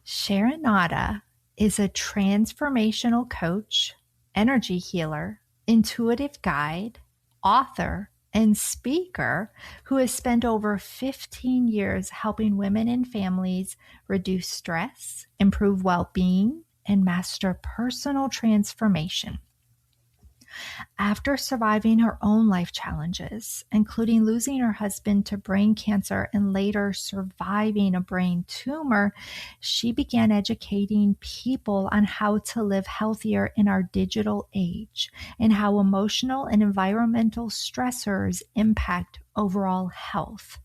Sherinata is a transformational coach, energy healer, intuitive guide, author, and speaker who has spent over 15 years helping women and families reduce stress, improve well-being, and master personal transformation. After surviving her own life challenges, including losing her husband to brain cancer and later surviving a brain tumor, she began educating people on how to live healthier in our digital age and how emotional and environmental stressors impact overall health.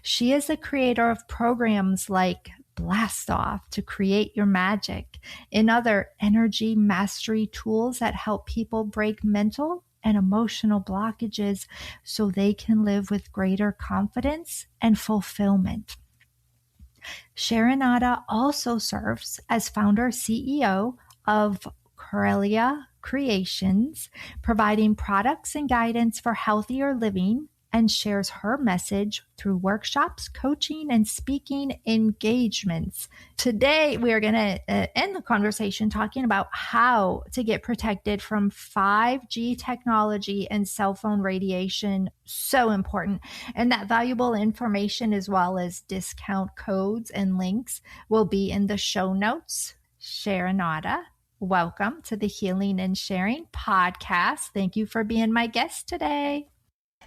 She is the creator of programs like Blast Off to create your magic and other energy mastery tools that help people break mental and emotional blockages so they can live with greater confidence and fulfillment. Sherinata also serves as founder CEO of Corellia Creations, providing products and guidance for healthier living, and shares her message through workshops, coaching, and speaking engagements. Today, we are going to end the conversation talking about how to get protected from 5G technology and cell phone radiation. So important. And that valuable information, as well as discount codes and links, will be in the show notes. Sherinata, welcome to the Healing and Sharing podcast. Thank you for being my guest today.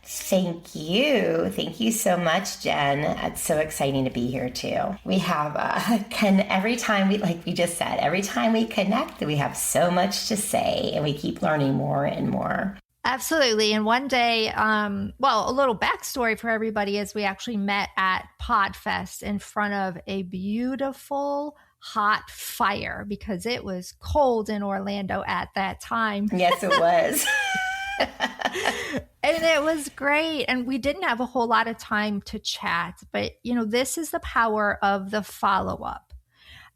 Thank you. Thank you so much, Jen. It's so exciting to be here too. We have, every time like we just said, every time we connect, we have so much to say and we keep learning more and more. Absolutely. And one day, a little backstory for everybody is we actually met at PodFest in front of a beautiful hot fire because it was cold in Orlando at that time. Yes, it was. And it was great. And we didn't have a whole lot of time to chat, but this is the power of the follow-up.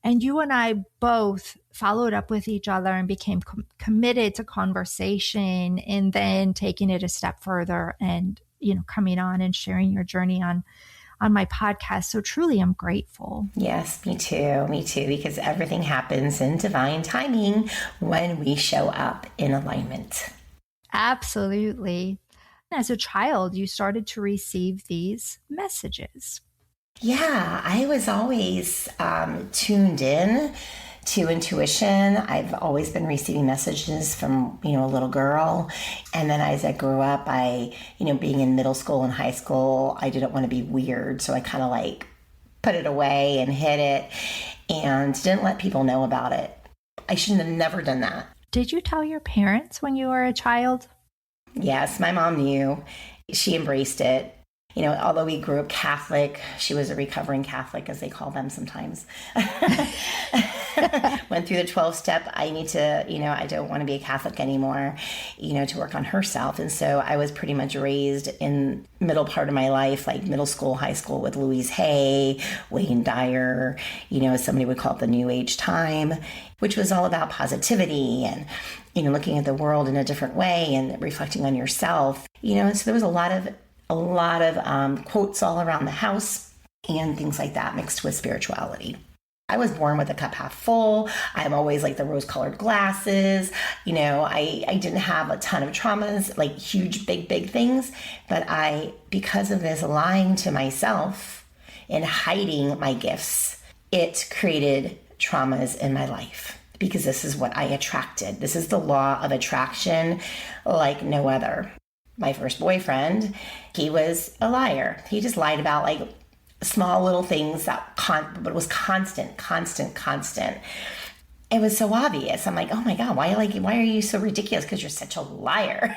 And you and I both followed up with each other and became committed to conversation and then taking it a step further and, coming on and sharing your journey on my podcast. So truly, I'm grateful. Yes, me too, because everything happens in divine timing when we show up in alignment. Absolutely. As a child, you started to receive these messages. Yeah, I was always tuned in to intuition. I've always been receiving messages from, a little girl. And then as I grew up, being in middle school and high school, I didn't want to be weird. So I kind of put it away and hid it and didn't let people know about it. I shouldn't have never done that. Did you tell your parents when you were a child? Yes, my mom knew. She embraced it. Although we grew up Catholic, she was a recovering Catholic, as they call them sometimes. Went through the 12-step. I need to, I don't want to be a Catholic anymore, to work on herself. And so I was pretty much raised in middle part of my life, like middle school, high school with Louise Hay, Wayne Dyer, somebody would call it the New Age time, which was all about positivity and, looking at the world in a different way and reflecting on yourself, and so there was a lot of quotes all around the house and things like that mixed with spirituality. I was born with a cup half full. I'm always like the rose-colored glasses. I didn't have a ton of traumas, like huge, big things. But because of this lying to myself and hiding my gifts, it created traumas in my life because this is what I attracted. This is the law of attraction like no other. My first boyfriend, he was a liar. He just lied about small little things but it was constant. It was so obvious. I'm like, oh my God, why are you so ridiculous? Because you're such a liar.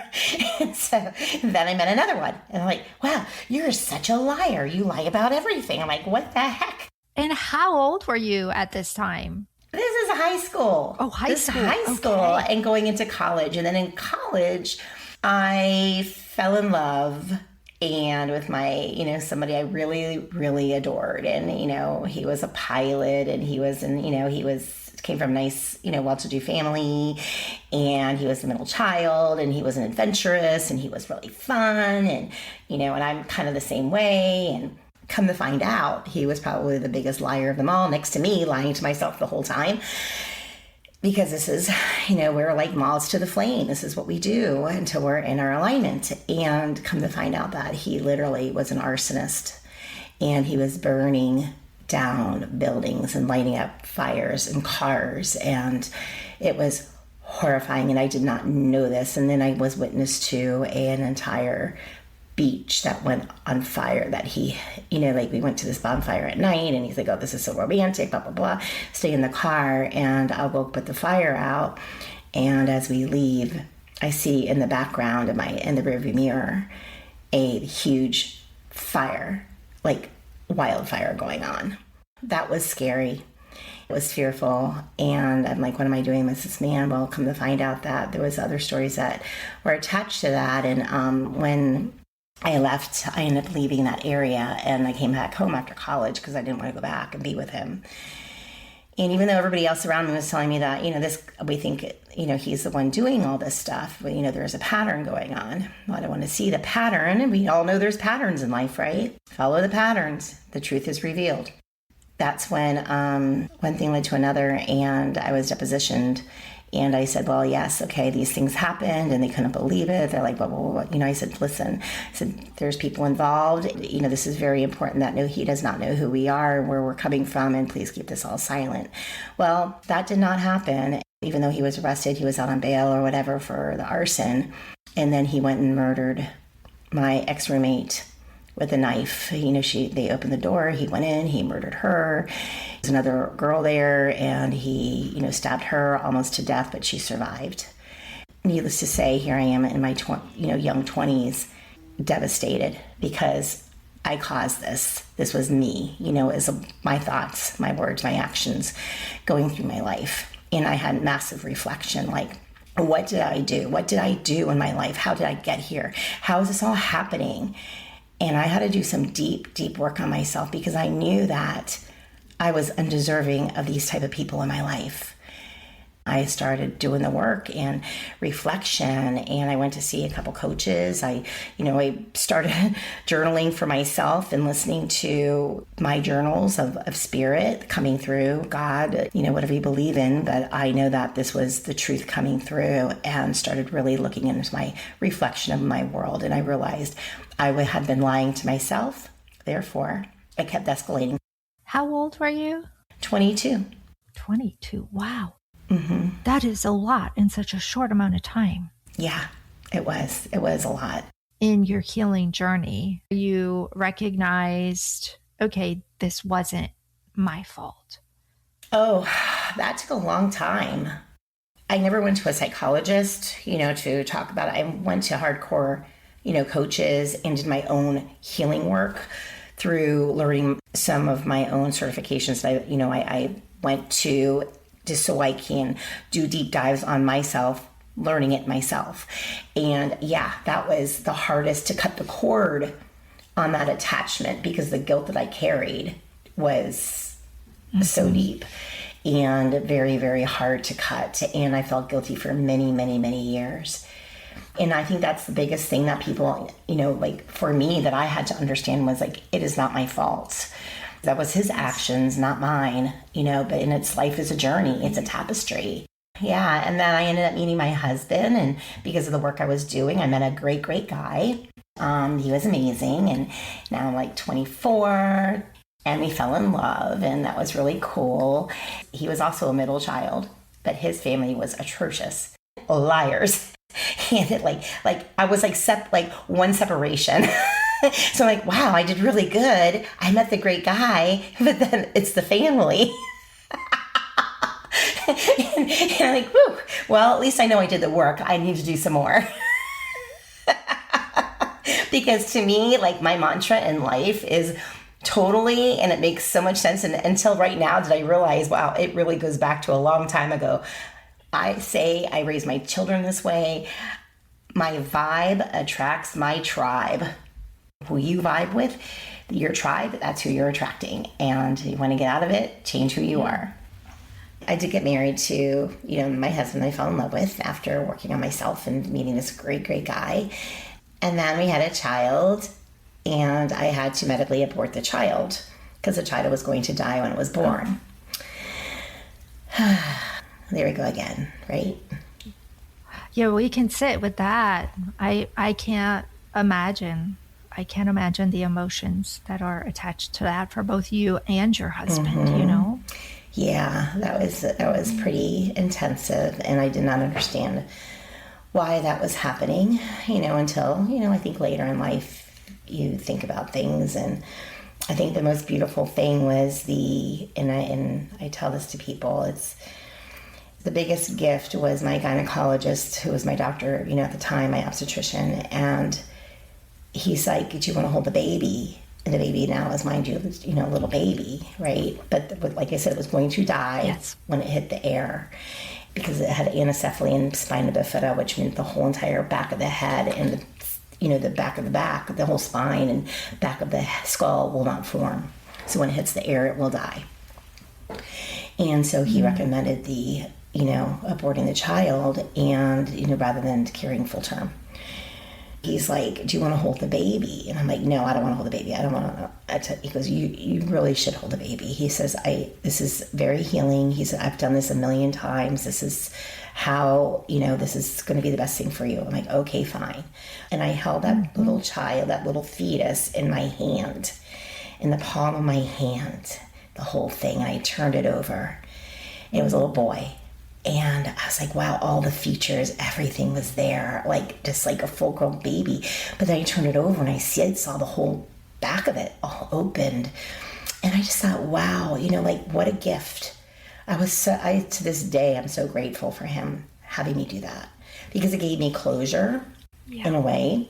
And so then I met another one and I'm like, wow, you're such a liar. You lie about everything. I'm like, what the heck? And how old were you at this time? This is high school. Oh, high school. Okay. And going into college. And then in college, I fell in love and with my, somebody I really, really adored. And, he was a pilot and came from a nice, well-to-do family, and he was the middle child, and he was an adventurous, and he was really fun. And, and I'm kind of the same way. And Come to find out, he was probably the biggest liar of them all, next to me, lying to myself the whole time. Because this is, we're like moths to the flame. This is what we do until we're in our alignment. And come to find out that he literally was an arsonist, and he was burning down buildings and lighting up fires and cars. And it was horrifying, and I did not know this. And then I was witness to an entire beach that went on fire, that he, we went to this bonfire at night, and he's like, oh, this is so romantic, blah, blah, blah. Stay in the car, and I'll go put the fire out. And as we leave, I see in the background in the rearview mirror, a huge fire, like wildfire going on. That was scary. It was fearful. And I'm like, what am I doing with this man? Well, come to find out that there was other stories that were attached to that. And when I left, I ended up leaving that area, and I came back home after college because I didn't want to go back and be with him. And even though everybody else around me was telling me that, we think, he's the one doing all this stuff, but, there's a pattern going on. Well, I don't want to see the pattern. And we all know there's patterns in life, right? Follow the patterns. The truth is revealed. That's when one thing led to another, and I was depositioned. And I said, well, yes, okay, these things happened, and they couldn't believe it. They're like, well, I said, listen, there's people involved. This is very important that he does not know who we are, where we're coming from, and please keep this all silent. Well, that did not happen. Even though he was arrested, he was out on bail or whatever for the arson. And then he went and murdered my ex-roommate with a knife. They opened the door, he went in, he murdered her. There's another girl there, and he, stabbed her almost to death, but she survived. Needless to say, here I am in my young 20s, devastated because I caused this. This was me, as my thoughts, my words, my actions going through my life. And I had massive reflection, like, what did I do? What did I do in my life? How did I get here? How is this all happening? And I had to do some deep, deep work on myself, because I knew that I was undeserving of these type of people in my life. I started doing the work and reflection, and I went to see a couple coaches. I started journaling for myself and listening to my journals of spirit coming through, God, whatever you believe in. But I know that this was the truth coming through, and started really looking into my reflection of my world. And I realized I had been lying to myself. Therefore, I kept escalating. How old were you? 22. 22. Wow. Mm-hmm. That is a lot in such a short amount of time. Yeah, it was. It was a lot. In your healing journey, you recognized, okay, this wasn't my fault. Oh, that took a long time. I never went to a psychologist, to talk about it. I went to hardcore, coaches, and did my own healing work through learning some of my own certifications that I went to, just so I can do deep dives on myself, learning it myself. And yeah, that was the hardest, to cut the cord on that attachment, because the guilt that I carried was so deep and very, very hard to cut. And I felt guilty for many, many, many years. And I think that's the biggest thing that people, for me, that I had to understand was like, it is not my fault. That was his actions, not mine, but in its life is a journey. It's a tapestry. Yeah. And then I ended up meeting my husband, and because of the work I was doing, I met a great, great guy. He was amazing. And now I'm like 24, and we fell in love, and that was really cool. He was also a middle child, but his family was atrocious. Liars. And it I was one separation. So I'm like, wow, I did really good. I met the great guy, but then it's the family. and I'm like, whew, well, at least I know I did the work. I need to do some more. Because to me, my mantra in life is totally, and it makes so much sense. And until right now did I realize, wow, it really goes back to a long time ago. I say I raise my children this way. My vibe attracts my tribe. Who you vibe with, your tribe, that's who you're attracting. And you want to get out of it, change who you are. I did get married to, my husband I fell in love with after working on myself and meeting this great, great guy. And then we had a child. and I had to medically abort the child because the child was going to die when it was born. There we go again, right? Yeah, we can sit with that. I can't imagine. I can't imagine the emotions that are attached to that for both you and your husband, you know? Yeah, that was pretty intensive, and I did not understand why that was happening, until, I think later in life you think about things. And I think the most beautiful thing was and I tell this to people, it's the biggest gift was my gynecologist, who was my doctor, at the time, my obstetrician. And he's like, do you want to hold the baby? And the baby now is, mind you, a little baby, right? But like I said, it was going to die when it hit the air, because it had anencephaly and spina bifida, which meant the whole entire back of the head and the back of the back, the whole spine and back of the skull will not form. So when it hits the air, it will die. And so he recommended aborting the child, and, rather than carrying full term. He's like, do you want to hold the baby? And I'm like, no, I don't want to hold the baby. I don't want to. He goes, you really should hold the baby. He says, this is very healing. He said, I've done this a million times. This is how, this is going to be the best thing for you. I'm like, okay, fine. And I held that little child, that little fetus in my hand, in the palm of my hand, the whole thing. And I turned it over. It was a little boy. And I was like, wow, all the features, everything was there, just like a full-grown baby. But then I turned it over and I saw the whole back of it all opened. And I just thought, wow, what a gift. To this day, I'm so grateful for him having me do that, because it gave me closure in a way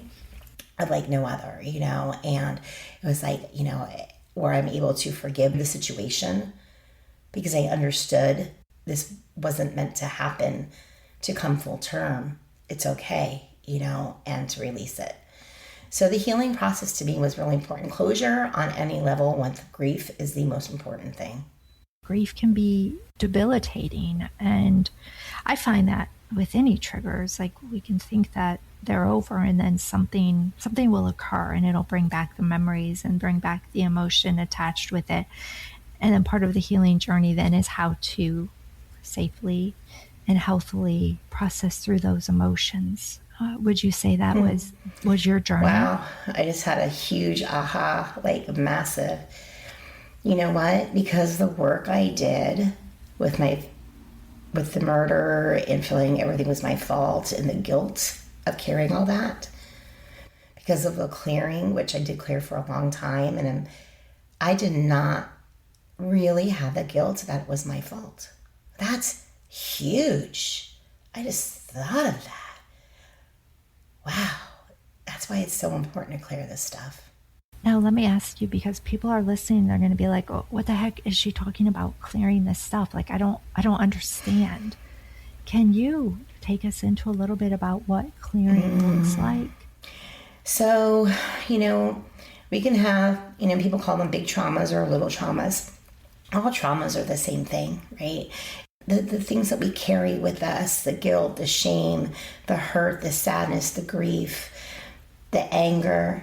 of like no other, and it was like, where I'm able to forgive the situation, because I understood this wasn't meant to happen to come full term. It's okay, and to release it. So the healing process to me was really important. Closure on any level with grief is the most important thing. Grief can be debilitating, and I find that with any triggers, like we can think that they're over, and then something will occur, and it'll bring back the memories and bring back the emotion attached with it. And then part of the healing journey then is how to safely and healthily process through those emotions. Would you say that was your journey? Wow, I just had a huge aha, massive. You know what? Because the work I did with the murder and feeling everything was my fault, and the guilt of carrying all that, because of the clearing, which I did clear for a long time, and I did not really have the guilt that it was my fault. That's huge. I just thought of that. Wow. That's why it's so important to clear this stuff. Now, let me ask you, because people are listening, they're going to be like, oh, what the heck is she talking about, clearing this stuff? I don't understand. Can you take us into a little bit about what clearing looks like? So, we can have, people call them big traumas or little traumas. All traumas are the same thing, right? The things that we carry with us, the guilt, the shame, the hurt, the sadness, the grief, the anger,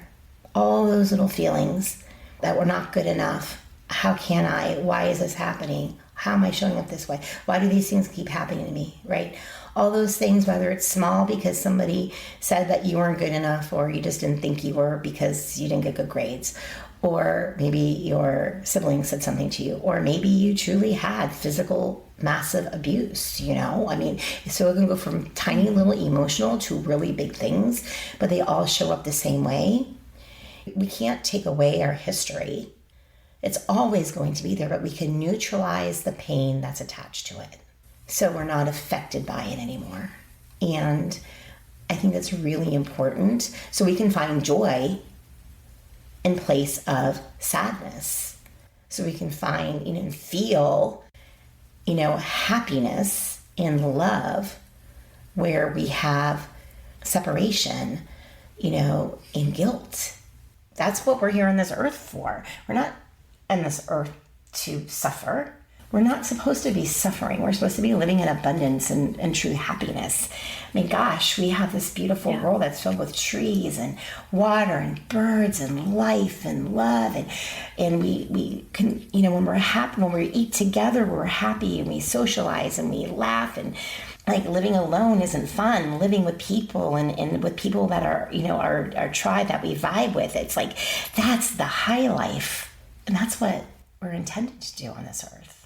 all those little feelings that we're not good enough. How can I? Why is this happening? How am I showing up this way? Why do these things keep happening to me, right? All those things, whether it's small because somebody said that you weren't good enough, or you just didn't think you were because you didn't get good grades, or maybe your sibling said something to you, or maybe you truly had physical massive abuse, so it can go from tiny little emotional to really big things, but they all show up the same way. We can't take away our history. It's always going to be there, but we can neutralize the pain that's attached to it, so we're not affected by it anymore. And I think that's really important, so we can find joy in place of sadness. So we can find, and feel, happiness and love where we have separation, and guilt. That's what we're here on this earth for. We're not on this earth to suffer. we're not supposed to be suffering. We're supposed to be living in abundance and true happiness. I mean, gosh, we have this beautiful world that's filled with trees and water and birds and life and love. And we can, when we're happy, when we eat together, we're happy and we socialize and we laugh. And like living alone isn't fun. Living with people and with people that are, our tribe that we vibe with, it's like, that's the high life. And that's what we're intended to do on this earth.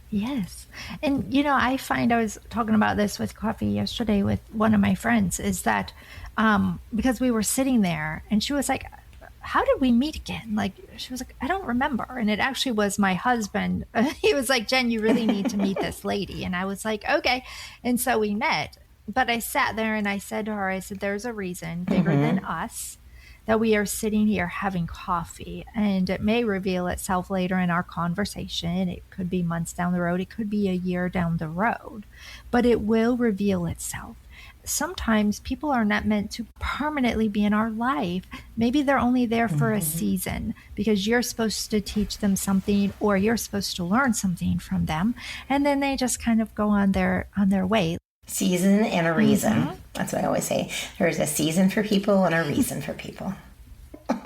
Yes. And, I find I was talking about this with coffee yesterday with one of my friends is that because we were sitting there and she was like, how did we meet again? Like, she was like, I don't remember. And it actually was my husband. He was like, Jen, you really need to meet this lady. And I was like, okay. And so we met. But I sat there and I said to her, I said, there's a reason bigger than us that we are sitting here having coffee, and it may reveal itself later in our conversation. It could be months down the road. It could be a year down the road, but it will reveal itself. Sometimes people are not meant to permanently be in our life. Maybe they're only there for a season because you're supposed to teach them something or you're supposed to learn something from them. And then they just kind of go on their way. Season and a reason. That's what I always say. There's a season for people and a reason for people.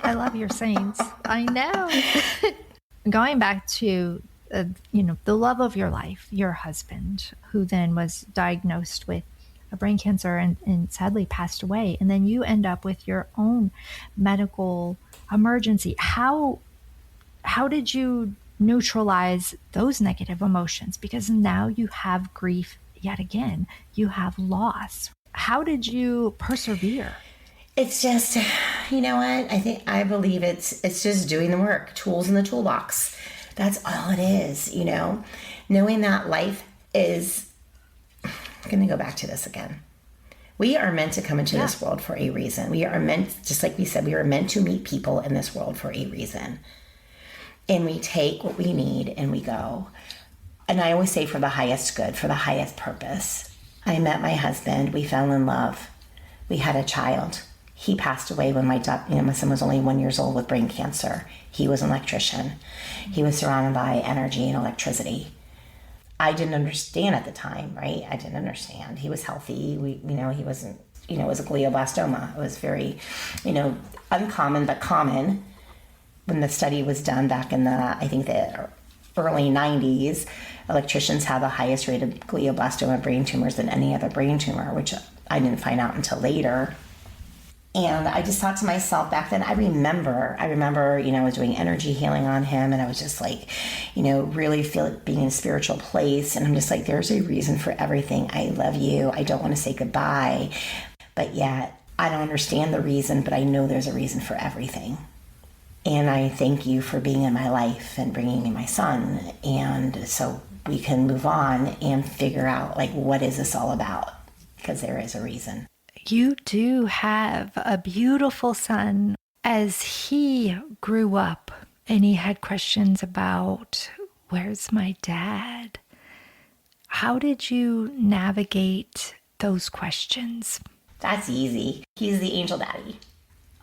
I love your sayings. I know. Going back to, the love of your life, your husband, who then was diagnosed with a brain cancer and sadly passed away. And then you end up with your own medical emergency. How did you neutralize those negative emotions? Because now you have grief yet again. You have loss. How did you persevere? It's just, you know what? I believe it's just doing the work, tools in the toolbox. That's all it is, knowing that life is, I'm going to go back to this again. We are meant to come into this world for a reason. We are meant, just like we said, we are meant to meet people in this world for a reason. And we take what we need and we go. And I always say for the highest good, for the highest purpose. I met my husband. We fell in love. We had a child. He passed away when my son was only 1 year old with brain cancer. He was an electrician. He was surrounded by energy and electricity. I didn't understand at the time, right? I didn't understand. He was healthy. He wasn't, it was a glioblastoma. It was very, uncommon, but common. When the study was done back in the early 90s, electricians have the highest rate of glioblastoma brain tumors than any other brain tumor, which I didn't find out until later. And I just thought to myself back then, I remember, I was doing energy healing on him and I was just like, really feel it being in a spiritual place. And I'm just like, there's a reason for everything. I love you. I don't want to say goodbye. But yet I don't understand the reason, but I know there's a reason for everything. And I thank you for being in my life and bringing me my son. And so we can move on and figure out, like, what is this all about? Because there is a reason. You do have a beautiful son. As he grew up and he had questions about, where's my dad? How did you navigate those questions? That's easy. He's the angel daddy.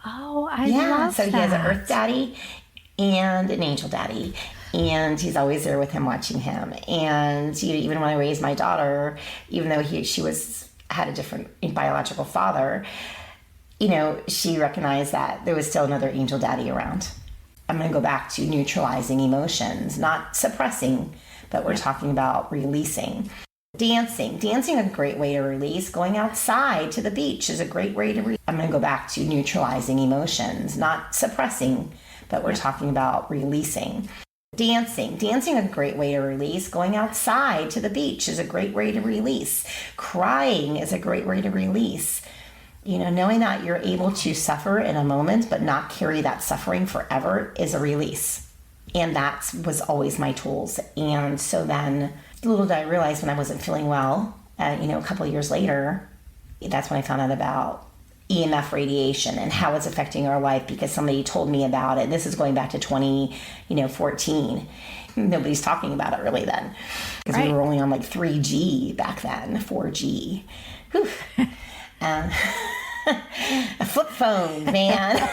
Oh, I love so that. He has an earth daddy and an angel daddy. And he's always there with him, watching him. And even when I raised my daughter, even though she had a different biological father, she recognized that there was still another angel daddy around. I'm going to go back to neutralizing emotions, not suppressing, but we're talking about releasing. Dancing is a great way to release. Going outside to the beach is a great way to release. I'm going to go back to neutralizing emotions, not suppressing, but we're talking about releasing. Dancing a great way to release. Going outside to the beach is a great way to release. Crying is a great way to release. Knowing that you're able to suffer in a moment but not carry that suffering forever is a release. And that was always my tools. And so then little did I realize when I wasn't feeling well, a couple of years later, that's when I found out about EMF radiation and how it's affecting our life because somebody told me about it. This is going back to 2014. Nobody's talking about it really then because we were only on like 3G back then, 4G. A flip phone, man.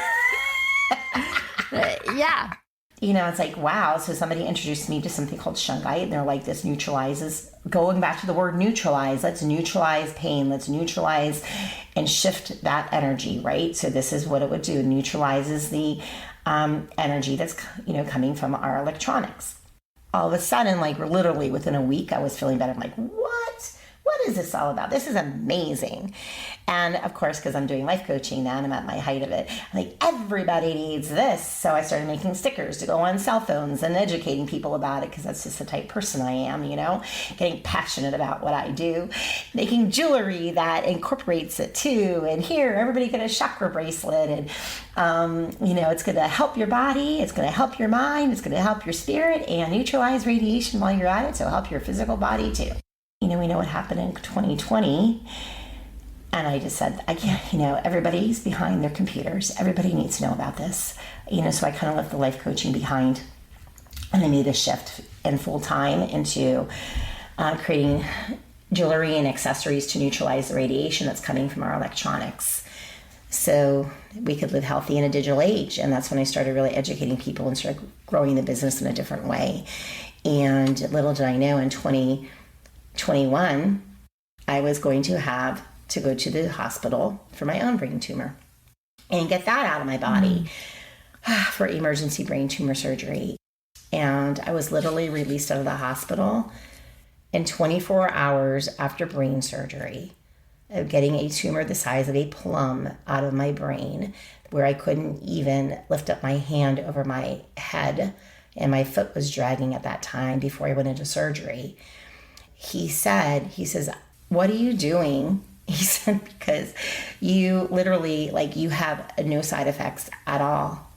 Yeah. it's like, wow. So somebody introduced me to something called shungite, and they're like, this neutralizes, going back to the word neutralize, let's neutralize pain, let's neutralize and shift that energy, right? So this is what it would do. It neutralizes the energy that's, coming from our electronics. All of a sudden, like literally within a week, I was feeling better. I'm like, what? What is this all about? This is amazing. And of course, because I'm doing life coaching now and I'm at my height of it, I'm like, everybody needs this. So I started making stickers to go on cell phones and educating people about it, because that's just the type of person I am, getting passionate about what I do, making jewelry that incorporates it too. And here, everybody get a chakra bracelet. And, it's going to help your body. It's going to help your mind. It's going to help your spirit and neutralize radiation while you're at it. So help your physical body too. We know what happened in 2020. And I just said, I can't, everybody's behind their computers. Everybody needs to know about this. So I kind of left the life coaching behind, and I made a shift in full time into creating jewelry and accessories to neutralize the radiation that's coming from our electronics, so we could live healthy in a digital age. And that's when I started really educating people and started growing the business in a different way. And little did I know, in 2021, I was going to have to go to the hospital for my own brain tumor and get that out of my body for emergency brain tumor surgery. And I was literally released out of the hospital in 24 hours after brain surgery, of getting a tumor the size of a plum out of my brain, where I couldn't even lift up my hand over my head, and my foot was dragging at that time before I went into surgery. He says, what are you doing? He said, because you literally, you have no side effects at all.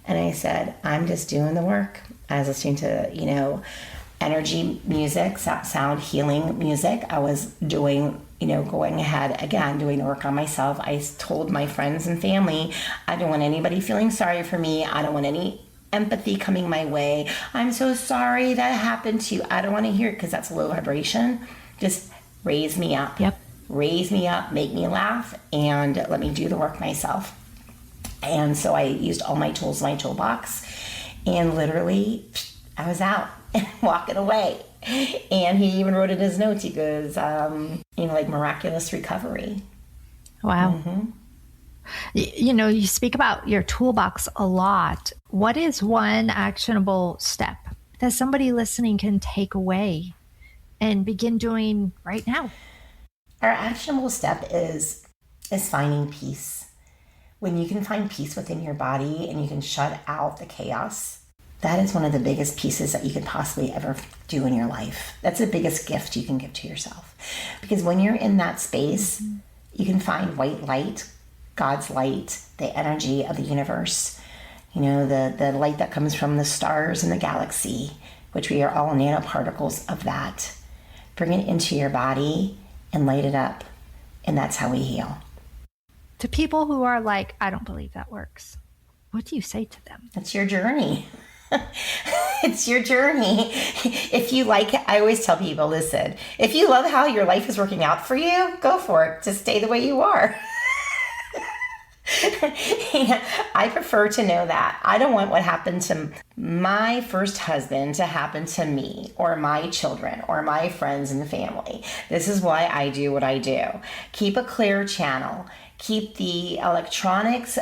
And I said, I'm just doing the work. I was listening to, energy music, sound healing music. I was doing, going ahead again, doing the work on myself. I told my friends and family, I don't want anybody feeling sorry for me. I don't want any empathy coming my way. I'm so sorry that happened to you. I don't want to hear it, because that's low vibration. Just raise me up. Yep. Raise me up, make me laugh, and let me do the work myself. And so I used all my tools in my toolbox, and literally I was out and walking away. And he even wrote in his notes, he goes, miraculous recovery. Wow. Mm-hmm. You speak about your toolbox a lot. What is one actionable step that somebody listening can take away and begin doing right now? Our actionable step is finding peace. When you can find peace within your body and you can shut out the chaos, that is one of the biggest pieces that you could possibly ever do in your life. That's the biggest gift you can give to yourself. Because when you're in that space, you can find white light, God's light, the energy of the universe, the light that comes from the stars and the galaxy, which we are all nanoparticles of that. Bring it into your body and light it up. And that's how we heal. To people who are like, I don't believe that works, what do you say to them? It's your journey. It's your journey. If you like it, I always tell people, listen, if you love how your life is working out for you, go for it. Just stay the way you are. I prefer to know that. I don't want what happened to my first husband to happen to me or my children or my friends and family. This is why I do what I do. Keep a clear channel. Keep the electronics,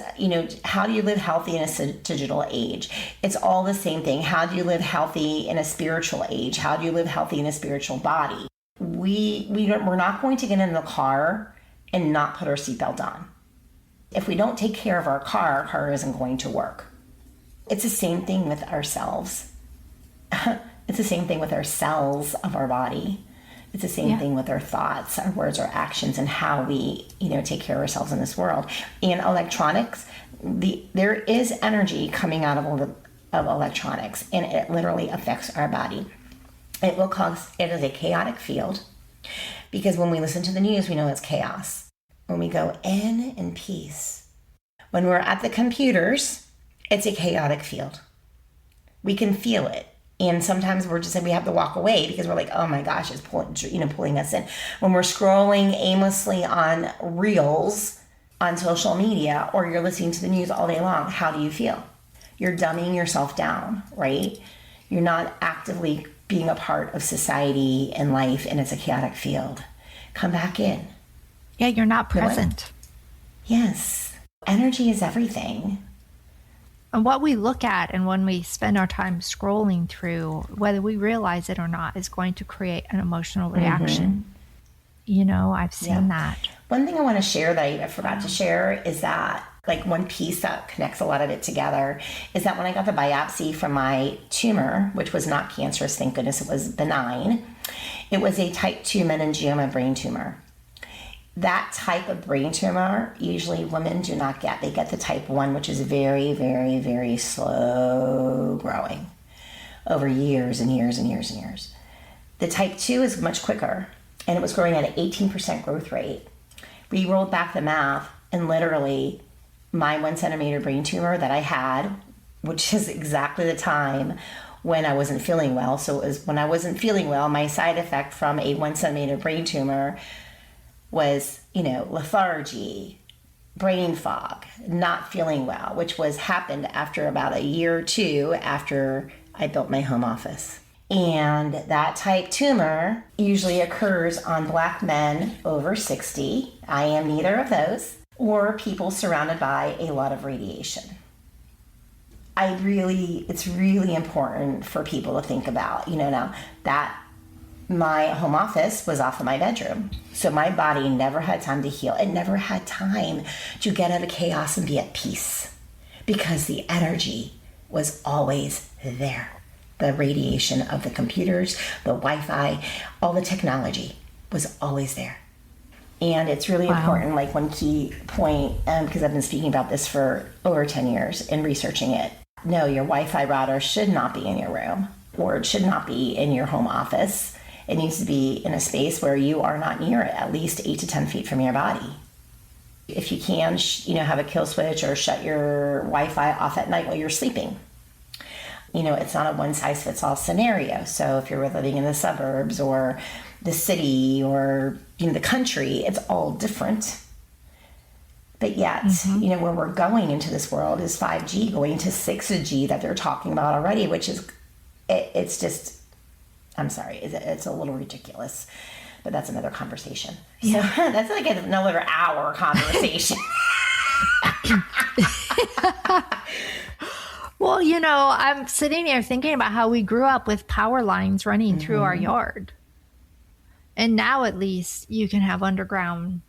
how do you live healthy in a digital age? It's all the same thing. How do you live healthy in a spiritual age? How do you live healthy in a spiritual body? We're not going to get in the car and not put our seatbelt on. If we don't take care of our car isn't going to work. It's the same thing with ourselves. It's the same thing with our cells of our body. It's the same thing with our thoughts, our words, our actions, and how we, take care of ourselves in this world. In electronics, there is energy coming out of electronics, and it literally affects our body. It is a chaotic field, because when we listen to the news, we know it's chaos. When we go in peace, when we're at the computers, it's a chaotic field. We can feel it. And sometimes we have to walk away because we're like, oh my gosh, it's pulling us in. When we're scrolling aimlessly on reels on social media, or you're listening to the news all day long, how do you feel? You're dumbing yourself down, right? You're not actively being a part of society and life, and it's a chaotic field. Come back in. Yeah, you're not present. Yes. Energy is everything. And what we look at and when we spend our time scrolling through, whether we realize it or not, is going to create an emotional reaction. You know, I've seen that. One thing I want to share that I forgot to share is that, like, one piece that connects a lot of it together is that when I got the biopsy from my tumor, which was not cancerous, thank goodness it was benign, it was a type 2 meningioma brain tumor. That type of brain tumor, usually women do not get. They get the type 1, which is very, very, very slow growing over years and years and years and years. The type 2 is much quicker, and it was growing at an 18% growth rate. We rolled back the math, and literally my 1 centimeter brain tumor that I had, which is exactly the time when I wasn't feeling well. So it was when I wasn't feeling well, my side effect from a 1 centimeter brain tumor was, lethargy, brain fog, not feeling well, which happened after about a year or two after I built my home office. And that type tumor usually occurs on Black men over 60. I am neither of those, or people surrounded by a lot of radiation. It's really important for people to think about, now that my home office was off of my bedroom. So my body never had time to heal. It never had time to get out of chaos and be at peace because the energy was always there. The radiation of the computers, the Wi-Fi, all the technology was always there. And it's really important, like one key point, because I've been speaking about this for over 10 years and researching it. No, your Wi-Fi router should not be in your room, or it should not be in your home office. It needs to be in a space where you are not near it, at least 8 to 10 feet from your body. If you can, have a kill switch or shut your Wi-Fi off at night while you're sleeping. It's not a one-size-fits-all scenario. So if you're living in the suburbs or the city or, the country, it's all different. But yet, where we're going into this world is 5G going to 6G that they're talking about already, which is, it's just, I'm sorry, it's a little ridiculous, but that's another conversation. Yeah. So that's like another hour conversation. Well, I'm sitting here thinking about how we grew up with power lines running through our yard. And now at least you can have underground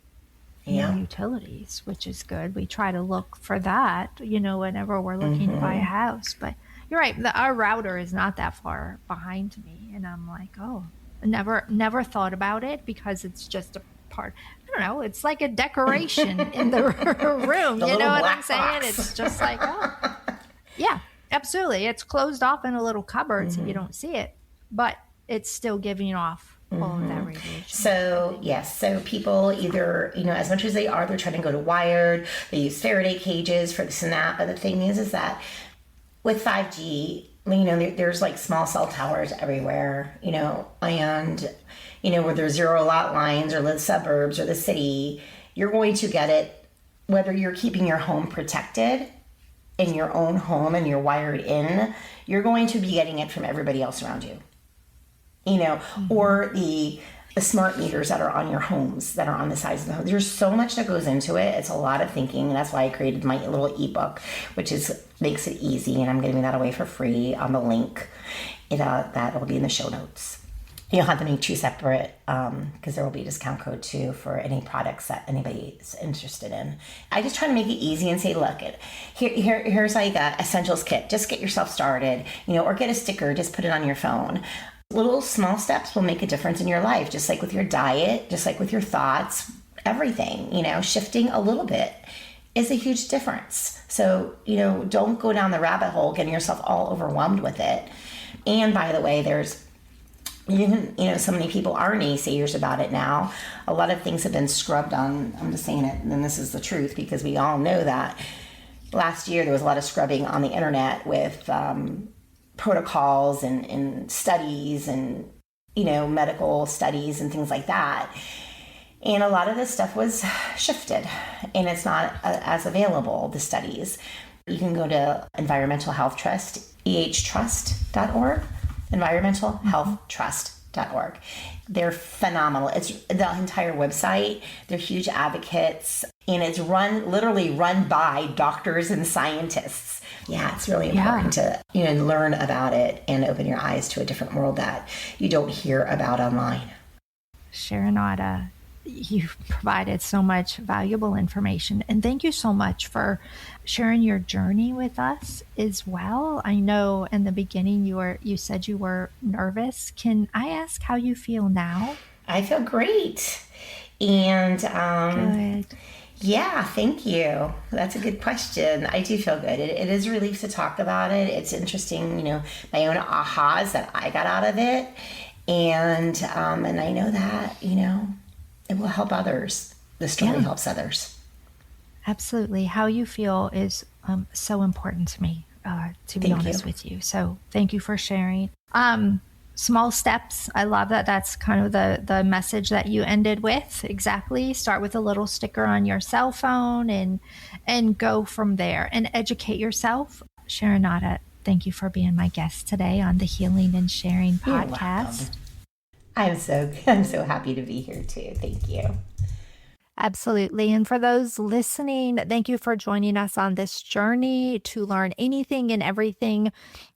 utilities, which is good. We try to look for that, whenever we're looking to buy a house. But you're right. Our router is not that far behind me. And I'm like, oh, never thought about it because it's just a part. I don't know. It's like a decoration in the room. You know what I'm saying? Box. It's just like, oh, yeah, absolutely. It's closed off in a little cupboard so you don't see it, but it's still giving off all of that radiation. So, yes. So people either, as much as they're trying to go to wired, they use Faraday cages for this and that. But the thing is that with 5G, there's like small cell towers everywhere, and, where there's zero lot lines or the suburbs or the city, you're going to get it whether you're keeping your home protected in your own home and you're wired in, you're going to be getting it from everybody else around you. Or the smart meters that are on your homes, that are on the sides of the home. There's so much that goes into it. It's a lot of thinking. And that's why I created my little ebook, which makes it easy. And I'm giving that away for free on the link. That will be in the show notes. You'll have to make 2 separate, because there will be a discount code too for any products that anybody's interested in. I just try to make it easy and say, look, here's like a essentials kit. Just get yourself started, or get a sticker, just put it on your phone. Little small steps will make a difference in your life, just like with your diet, just like with your thoughts, everything, shifting a little bit is a huge difference. So, don't go down the rabbit hole getting yourself all overwhelmed with it. And by the way, there's even, so many people are naysayers about it now. A lot of things have been scrubbed on. I'm just saying it, and this is the truth because we all know that. Last year, there was a lot of scrubbing on the internet with protocols and studies and, medical studies and things like that. And a lot of this stuff was shifted and it's not as available, the studies. You can go to Environmental Health Trust, ehtrust.org, environmentalhealthtrust.org. They're phenomenal. It's the entire website. They're huge advocates, and it's literally run by doctors and scientists. Yeah, it's really important to learn about it and open your eyes to a different world that you don't hear about online. Sherinata, you've provided so much valuable information, and thank you so much for sharing your journey with us as well. I know in the beginning you said you were nervous. Can I ask how you feel now? I feel great. And Good. yeah, thank you. That's a good question. I do feel good. It is a relief to talk about it. It's interesting, my own ahas that I got out of it. And I know that, it will help others. The story helps others. Absolutely. How you feel is so important to me, to be honest with you. So thank you for sharing. Small steps. I love that. That's kind of the message that you ended with. Exactly. Start with a little sticker on your cell phone and go from there and educate yourself. Sherinata, thank you for being my guest today on the Healing and Sharing podcast. I'm so happy to be here too. Thank you. Absolutely. And for those listening, thank you for joining us on this journey to learn anything and everything.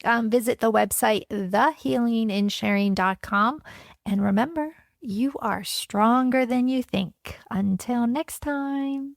Visit the website, thehealingandsharing.com. And remember, you are stronger than you think. Until next time.